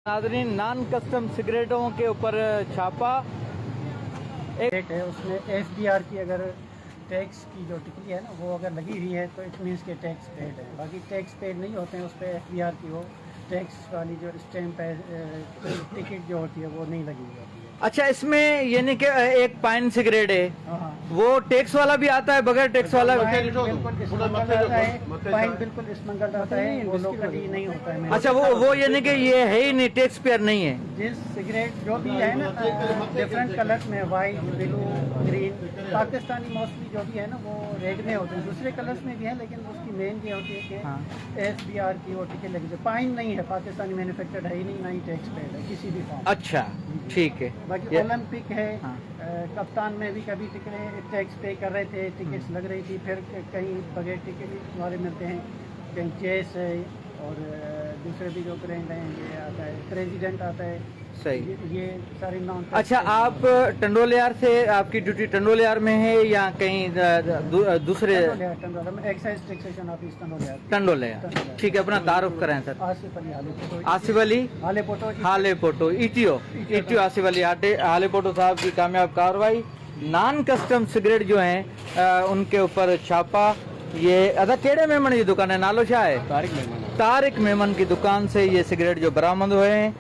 नाज़रीन, non custom सिगरेटों के ऊपर छापा एक है, उसमें एफबीआर की अगर टैक्स की जो टिकट है ना वो अगर लगी हुई है तो इट मीन्स के टैक्स पेड है। बाकी टैक्स पेड नहीं होते हैं उस पर एफबीआर की वो टैक्स वाली जो स्टैम्प है टिकट जो होती है वो नहीं लगी हुई होती है। अच्छा, इसमें यानी कि एक पाइन सिगरेट है, हाँ, वो टैक्स वाला भी आता है, बगैर टैक्स वाला भी? पाइन बिल्कुल स्मगल्ड आता है, पाइन बिल्कुल स्मगल्ड आता है, वो लोकली नहीं होता है। अच्छा, वो यानी कि ये है ही नहीं, टैक्स पेयर नहीं है। जिस सिगरेट जो भी है ना डिफरेंट कलर्स में white, blue, green, Pakistani mostly जो भी है ना वो रेड में होते हैं, दूसरे कलर्स में भी है, लेकिन उसकी मेन ये होती है कि एफबीआर की वो टिकट लगी है। पाइन नहीं है, पाकिस्तानी मैन्युफैक्चर्ड है ही नहीं, ना ही टैक्स पेड है किसी भी फॉर्म। अच्छा, ठीक है। बाकी ओलंपिक है, कप्तान में भी कभी टिकट टैक्स पे कर रहे थे, टिकट्स लग रही थी, फिर कहीं बगैर टिकट वाले मिलते हैं, कहीं चेस है और दूसरे भी जो ब्रांड हैं, ये आता है प्रेसिडेंट आता है, सही। ये सारे नॉन। अच्छा, आप टंडोलियार से, आपकी ड्यूटी टंडोलियार में है या कहीं दूसरे? Excise taxation office Tando Allahyar. ठीक है, अपना तारुफ करें सर। आसिफ अली हालेपोटो ईटीओ आसिफ अली हालेपोटो साहब की कामयाब कार्रवाई। नॉन कस्टम सिगरेट जो हैं उनके ऊपर छापा। ये अदा केड़े मेमन की दुकान है, नालो छा है? तारिक मेमन की दुकान से ये सिगरेट जो बरामद हुए हैं